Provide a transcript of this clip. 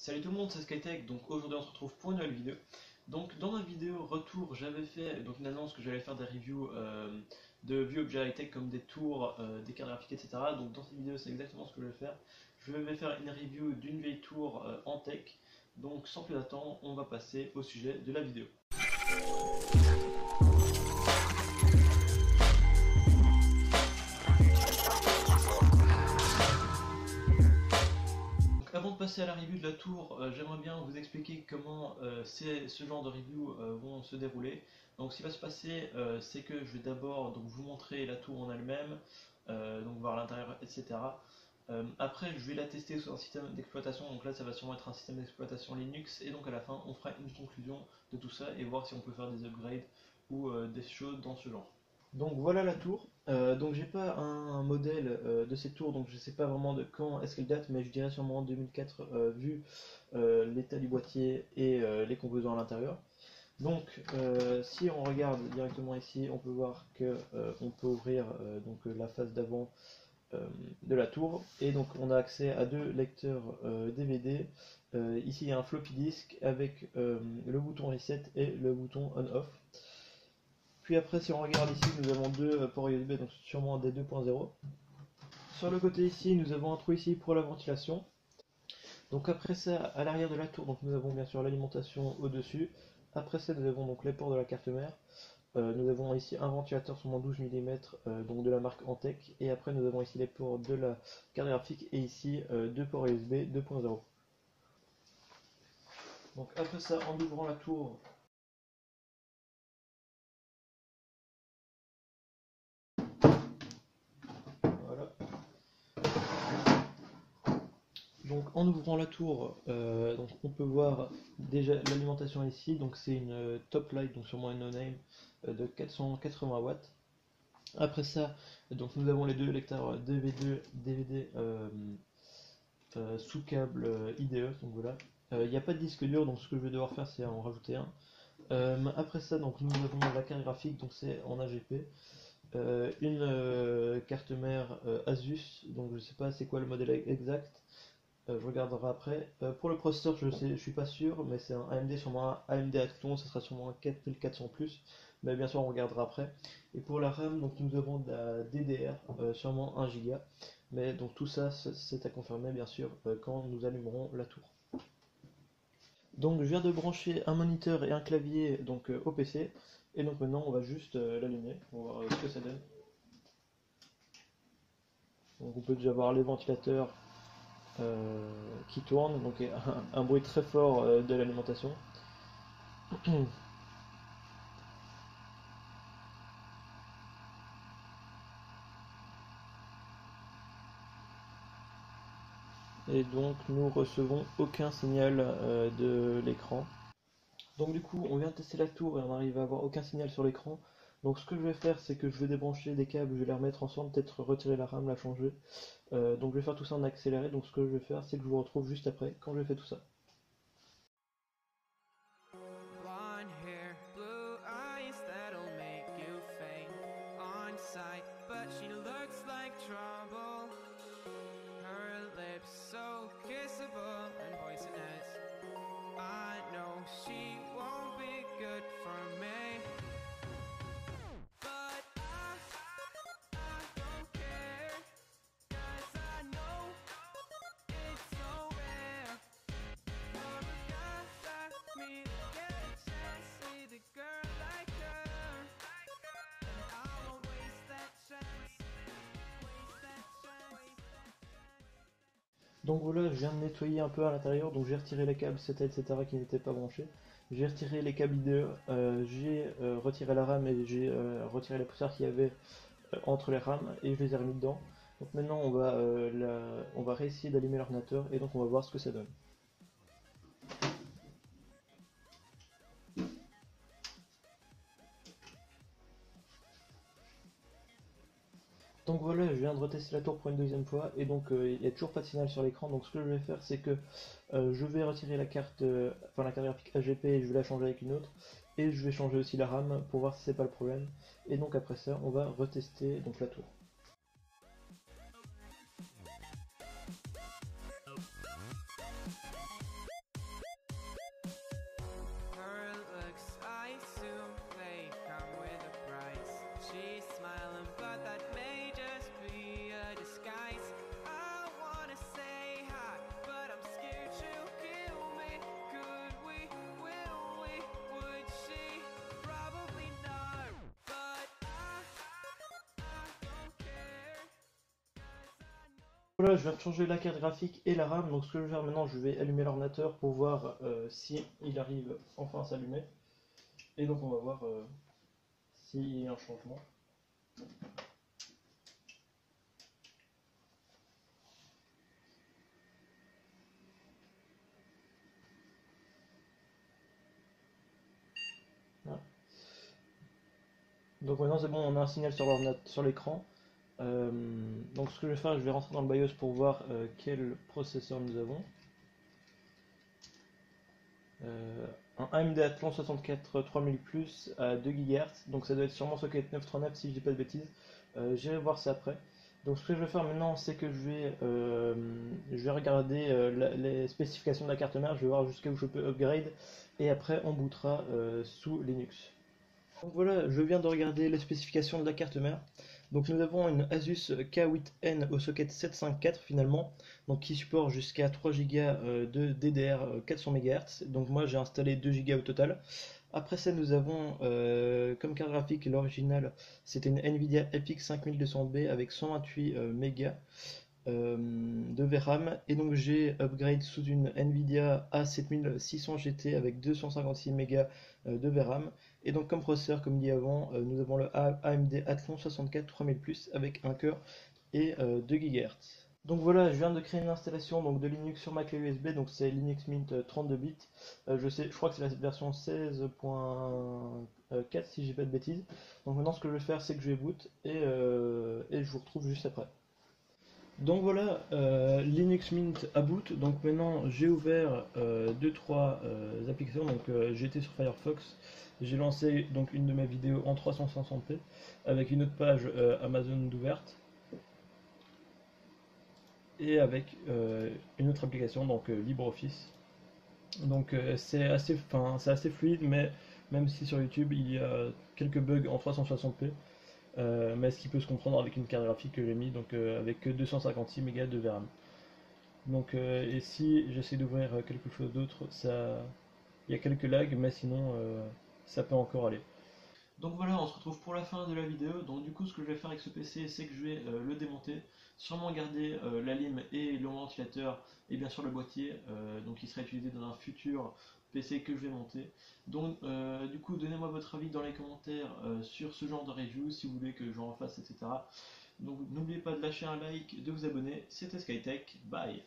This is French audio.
Salut tout le monde, c'est Skytech. Donc aujourd'hui on se retrouve pour une nouvelle vidéo. Donc dans ma vidéo retour, j'avais fait une annonce que j'allais faire des reviews de vieux objets high-tech comme des tours, des cartes graphiques, etc. Donc dans cette vidéo c'est exactement ce que je vais faire. Je vais faire une review d'une vieille tour en tech. Donc sans plus attendre, on va passer au sujet de la vidéo. Avant de passer à la review de la tour, j'aimerais bien vous expliquer comment ce genre de review vont se dérouler. Donc ce qui va se passer, c'est que je vais d'abord vous montrer la tour en elle-même, donc voir l'intérieur, etc. Après je vais la tester sur un système d'exploitation, donc là ça va sûrement être un système d'exploitation Linux, et donc à la fin on fera une conclusion de tout ça et voir si on peut faire des upgrades ou des choses dans ce genre. Donc voilà la tour. Donc j'ai pas un modèle de cette tour, donc je sais pas vraiment de quand est-ce qu'elle date, mais je dirais sûrement 2004 vu l'état du boîtier et les composants à l'intérieur. Donc si on regarde directement ici, on peut voir que on peut ouvrir la face d'avant de la tour, et donc on a accès à deux lecteurs DVD. Ici il y a un floppy disk avec le bouton reset et le bouton on-off. Puis après, si on regarde ici, nous avons deux ports USB, donc sûrement des 2.0. Sur le côté ici, nous avons un trou ici pour la ventilation. Donc après ça, à l'arrière de la tour, donc nous avons bien sûr l'alimentation au-dessus. Après ça, nous avons donc les ports de la carte mère. Nous avons ici un ventilateur sûrement 12 mm, donc de la marque Antec. Et après, nous avons ici les ports de la carte graphique et ici deux ports USB 2.0. Donc après ça, en ouvrant la tour, voilà. Donc en ouvrant la tour, donc on peut voir déjà l'alimentation ici, donc c'est une top light, donc sûrement une no-name de 480 watts. Après ça, donc nous avons les deux lecteurs DVD sous câble IDE, donc voilà. Il n'y a pas de disque dur, donc ce que je vais devoir faire c'est en rajouter un. Après ça, donc nous avons la carte graphique, donc c'est en AGP. Une carte mère Asus, donc je sais pas c'est quoi le modèle exact. Je regarderai après. Pour le processeur, je suis pas sûr, mais c'est un AMD, sûrement un AMD Athlon, ça sera sûrement un 4400 plus, mais bien sûr on regardera après. Et pour la RAM, donc nous avons de la DDR, sûrement 1 Go, mais donc tout ça c'est à confirmer bien sûr quand nous allumerons la tour. Donc je viens de brancher un moniteur et un clavier donc au PC, et donc maintenant on va juste l'allumer, on va voir ce que ça donne. Donc on peut déjà voir les ventilateurs qui tourne, donc un bruit très fort de l'alimentation. Et donc nous recevons aucun signal de l'écran. Donc du coup on vient de tester la tour et on arrive à avoir aucun signal sur l'écran. Donc ce que je vais faire c'est que je vais débrancher des câbles, je vais les remettre ensemble, peut-être retirer la RAM, la changer. Donc je vais faire tout ça en accéléré, donc ce que je vais faire c'est que je vous retrouve juste après quand j'ai fait tout ça. Blonde hair, blue eyes that'll make you faint on sight, but she looks like trouble. Her lips so kissable and poisonous. I know she won't be good for me, but I don't care, 'cause I know it's so rare for a guy like me to get a chance with a girl like her. And I won't waste that chance, waste that chance. Donc voilà, je viens de nettoyer un peu à l'intérieur, donc j'ai retiré les câbles SATA, etc. qui n'étaient pas branchés. J'ai retiré les câbles IDE, j'ai retiré la RAM et j'ai retiré les poussières qu'il y avait entre les rames et je les ai remis dedans. Donc maintenant on va réessayer d'allumer l'ordinateur et donc on va voir ce que ça donne. Donc voilà, je viens de retester la tour pour une deuxième fois et donc il n'y a toujours pas de signal sur l'écran. Donc ce que je vais faire c'est que je vais retirer la carte, la carte graphique AGP et je vais la changer avec une autre. Et je vais changer aussi la RAM pour voir si c'est pas le problème. Et donc après ça, on va retester donc la tour. Voilà, je viens de changer la carte graphique et la RAM, donc ce que je vais faire maintenant, je vais allumer l'ordinateur pour voir si il arrive enfin à s'allumer. Et donc on va voir s'il y a un changement. Voilà. Donc maintenant c'est bon, on a un signal sur l'écran. Donc ce que je vais faire, je vais rentrer dans le BIOS pour voir quel processeur nous avons. Un AMD Athlon 64 3000 Plus à 2 GHz, donc ça doit être sûrement socket 939 si je dis pas de bêtises. J'irai voir ça après. Donc ce que je vais faire maintenant, c'est que je vais regarder les spécifications de la carte mère, je vais voir jusqu'à où je peux upgrade, et après on bootera sous Linux. Donc voilà, je viens de regarder les spécifications de la carte mère. Donc nous avons une Asus K8N au socket 754 finalement, donc qui supporte jusqu'à 3 Go de DDR 400 MHz. Donc moi j'ai installé 2 Go au total. Après ça nous avons comme carte graphique l'original, c'était une Nvidia FX 5200B avec 128 Mb de VRAM, et donc j'ai upgrade sous une Nvidia A7600 GT avec 256 Mb de VRAM. Et donc comme processeur, comme dit avant, nous avons le AMD Athlon 64 3000 Plus avec un cœur et 2 GHz. Donc voilà, je viens de créer une installation donc, de Linux sur ma clé USB, donc c'est Linux Mint 32 bits. Je crois que c'est la version 16.4 si j'ai pas de bêtises. Donc maintenant ce que je vais faire, c'est que je vais boot et je vous retrouve juste après. Donc voilà, Linux Mint à boot. Donc maintenant j'ai ouvert 2-3 applications. Donc j'étais sur Firefox, j'ai lancé donc une de mes vidéos en 360p avec une autre page Amazon d'ouverte et avec une autre application donc LibreOffice. Donc c'est assez fluide, mais même si sur YouTube il y a quelques bugs en 360p, mais ce qui peut se comprendre avec une carte graphique que j'ai mis donc avec 256 Mb de VRAM. Donc et si j'essaie d'ouvrir quelque chose d'autre, il y a quelques lags, mais sinon ça peut encore aller. Donc voilà, on se retrouve pour la fin de la vidéo. Donc du coup, ce que je vais faire avec ce PC, c'est que je vais le démonter, sûrement garder la lime et le ventilateur, et bien sûr le boîtier, donc qui sera utilisé dans un futur PC que je vais monter. Donc du coup, donnez-moi votre avis dans les commentaires sur ce genre de review, si vous voulez que j'en refasse, etc. Donc n'oubliez pas de lâcher un like, de vous abonner. C'était Skytech, bye.